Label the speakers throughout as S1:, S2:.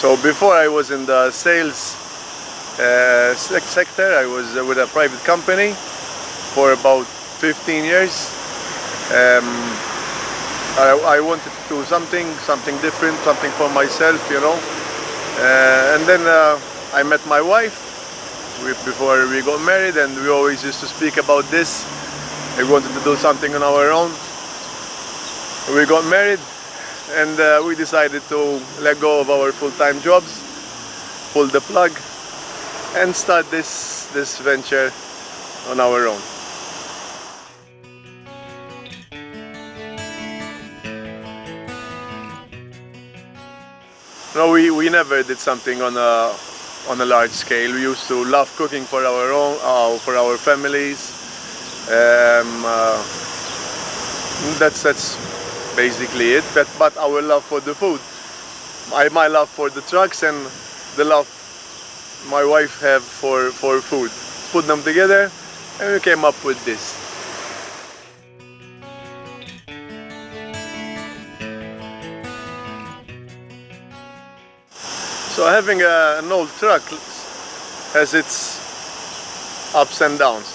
S1: So before I was in the sales sector, I was with a private company for about 15 years. I wanted to do something different, something for myself, you know. And then I met my wife before we got married, and we always used to speak about this. We wanted to do something on our own. We got married, and we decided to let go of our full-time jobs, pull the plug, and start this venture on our own. No, we never did something on a large scale. We used to love cooking for our own, for our families. That's basically it. But our love for the food, my love for the trucks, and the love my wife have for food, put them together, and we came up with this. So having an old truck has its ups and downs.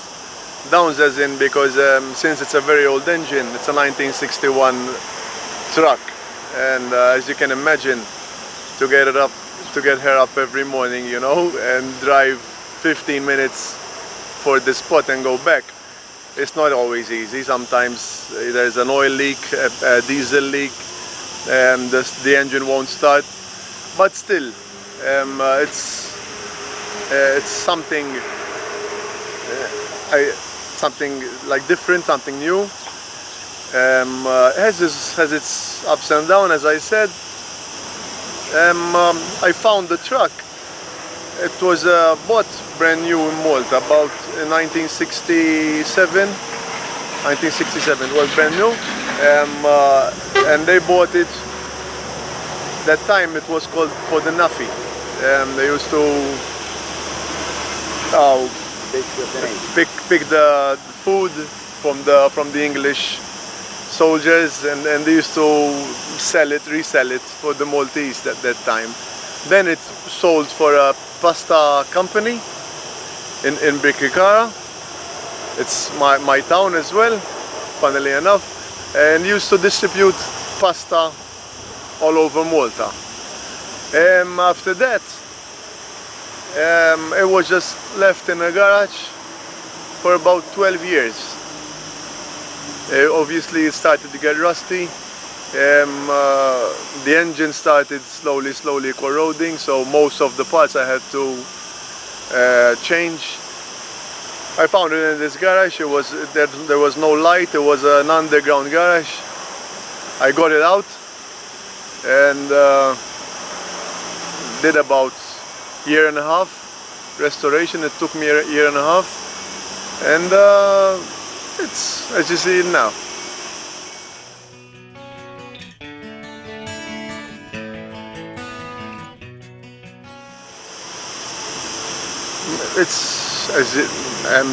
S1: Downs as in because since it's a very old engine, it's a 1961 truck, and as you can imagine, to get her up every morning, you know, and drive 15 minutes for the spot and go back, it's not always easy. Sometimes there's an oil leak, a diesel leak, and the engine won't start. But still, it's something like different, something new. Has its ups and downs, as I said. I found the truck. It was bought brand new in Malta about 1967. 1967 it was brand new, and they bought it. That time it was called for the Nafi. They used to pick the food from the English soldiers, and they used to resell it for the Maltese at that time. Then it sold for a pasta company in Birkirkara. It's my town as well, funnily enough, and used to distribute pasta all over Malta. After that, it was just left in a garage for about 12 years. Obviously it started to get rusty. The engine started slowly corroding, so most of the parts I had to change. I found it in this garage. There was no light. It was an underground garage. I got it out and did about a year and a half restoration. It took me a year and a half, and it's as you see it now.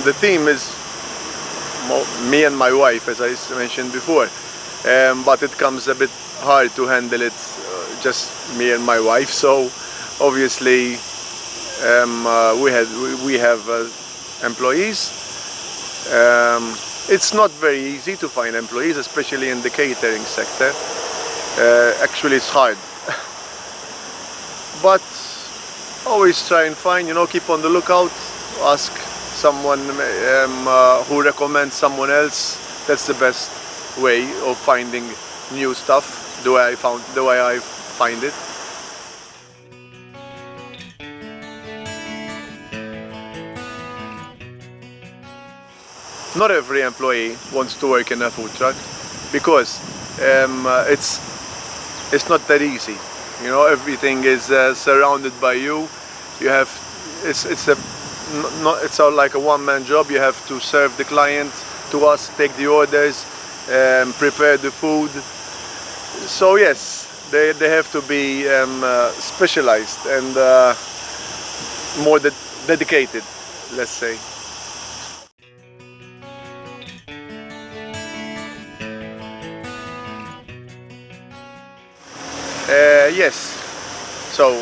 S1: The team is me and my wife, as I mentioned before, but it comes a bit hard to handle it just me and my wife. So obviously we have employees. It's not very easy to find employees, especially in the catering sector. Actually, it's hard. But always try and find, keep on the lookout, ask someone who recommends someone else. That's the best way of finding new stuff, the way I find it. Not every employee wants to work in a food truck because it's not that easy. Everything is surrounded by you. It's like a one-man job. You have to serve the client, take the orders, prepare the food. So yes, they have to be specialized and more dedicated, let's say. Yes. So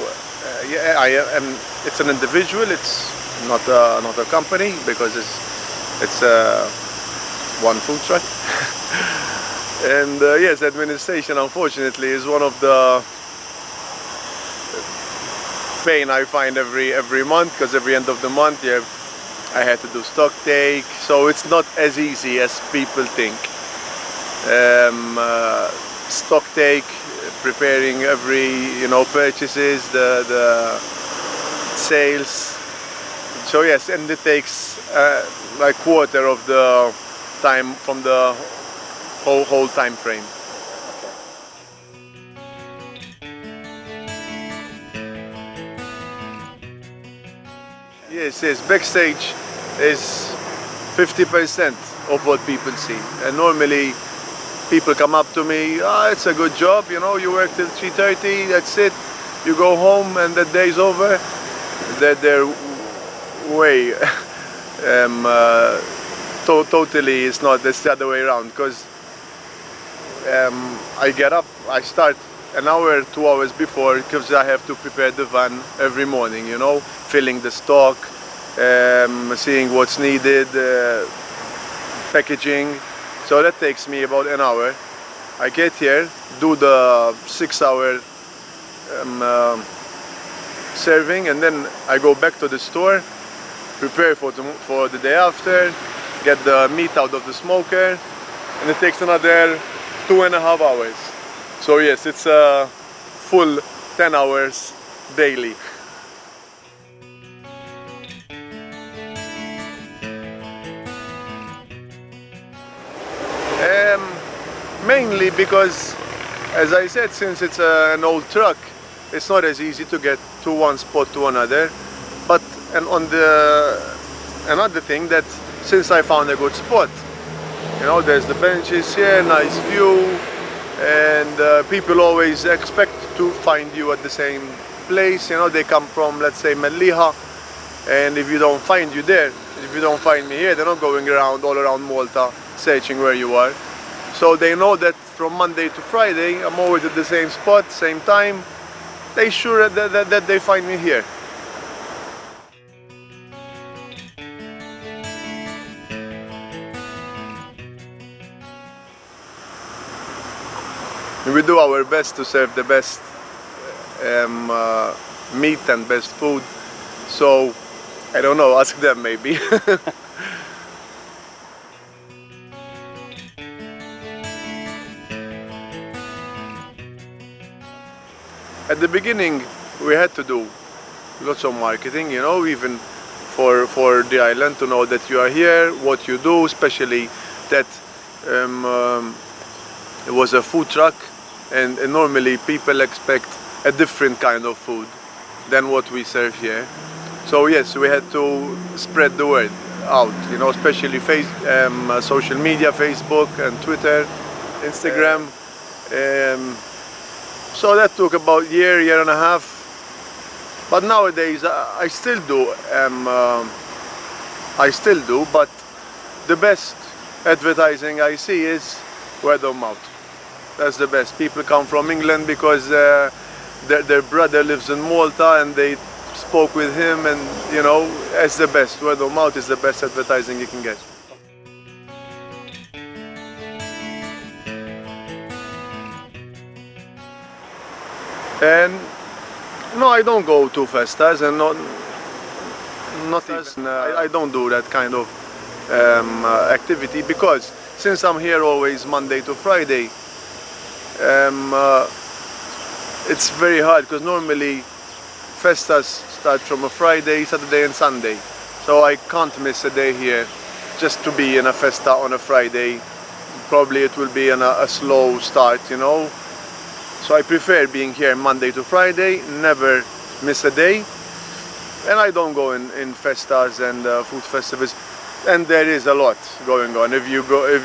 S1: yeah, I am. It's an individual. It's not a company because it's one food truck. And yes, administration unfortunately is one of the pain I find every month, because every end of the month, yeah, I had to do stock take, so it's not as easy as people think. Stock take, preparing every purchases, the sales. So yes, and it takes like quarter of the time from the whole time frame. Yes, yes. Backstage is 50% of what people see, and normally people come up to me, it's a good job, you work till 3:30, that's it, you go home and the day's over. They're way totally it's not. It's the other way around, because I get up, I start an hour, 2 hours before, because I have to prepare the van every morning, filling the stock, seeing what's needed, packaging. So that takes me about an hour. I get here, do the 6-hour serving, and then I go back to the store, prepare for the day after, get the meat out of the smoker, and it takes another 2.5 hours. So yes, it's a full 10 hours daily. Mainly because, as I said, since it's an old truck, it's not as easy to get to one spot to another. But another thing, that since I found a good spot, there's the benches here, nice view, and people always expect to find you at the same place. They come from, let's say, Melliha, and if you don't find you there, if you don't find me here, they're not going around all around Malta searching where you are. So they know that from Monday to Friday, I'm always at the same spot, same time. They sure that they find me here. We do our best to serve the best meat and best food. So, I don't know, ask them maybe. At the beginning, we had to do lots of marketing, even for the island, to know that you are here, what you do, especially that it was a food truck, and normally people expect a different kind of food than what we serve here. So yes, we had to spread the word out, especially social media, Facebook and Twitter, Instagram. So that took about year and a half. But nowadays I still do, but the best advertising I see is word of mouth. That's the best. People come from England because their brother lives in Malta and they spoke with him, and it's the best. Word of mouth is the best advertising you can get. And no, I don't go to festas, and not even. I don't do that kind of activity, because since I'm here always Monday to Friday, it's very hard, because normally festas start from a Friday, Saturday and Sunday. So I can't miss a day here just to be in a festa on a Friday. Probably it will be a slow start, So I prefer being here Monday to Friday, never miss a day. And I don't go in festas and food festivals. And there is a lot going on. If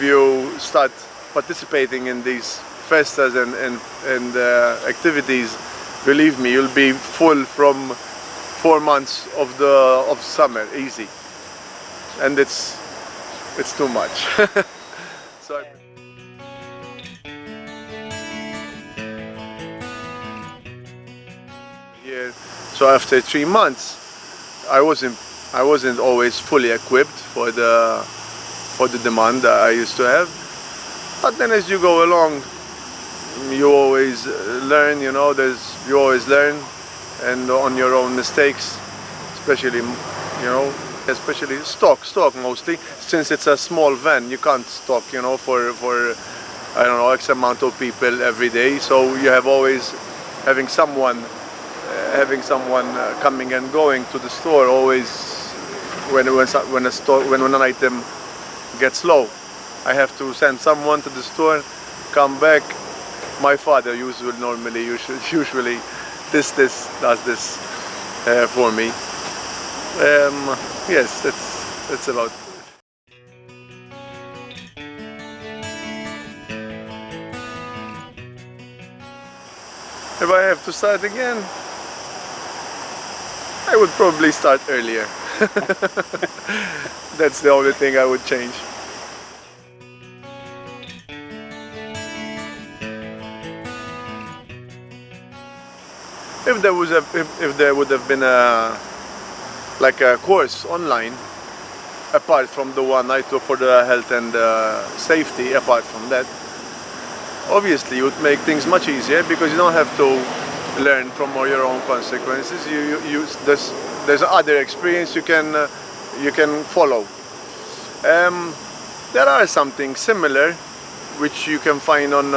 S1: you start participating in these festas and activities, believe me, you'll be full from 4 months of summer, easy. And it's too much. So here, So after 3 months, I wasn't always fully equipped for the demand that I used to have. But then as you go along, you always learn, you know, you always learn, and on your own mistakes, especially, you know, especially stock mostly, since it's a small van, you can't stock, you know, for I don't know, X amount of people every day. So you have always having someone coming and going to the store always when an item gets low. I have to send someone to the store, come back. My father usually does this for me. Yes, that's about it. If I have to start again, I would probably start earlier. That's the only thing I would change. If there would have been a course online, apart from the one I took for the health and safety, apart from that, obviously it would make things much easier, because you don't have to learn from all your own consequences. There's other experience you can follow. There are something similar which you can find on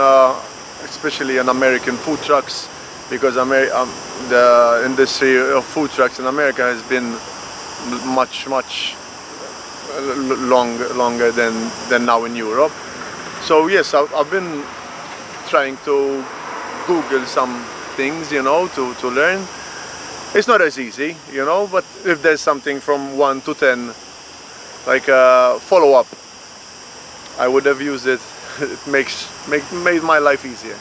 S1: especially on American food trucks, because the industry of food trucks in America has been much longer than now in Europe. So yes, I've been trying to Google some things, you know, to learn. It's not as easy, you know, but if there's something from 1 to 10, like a follow-up, I would have used it. It made my life easier.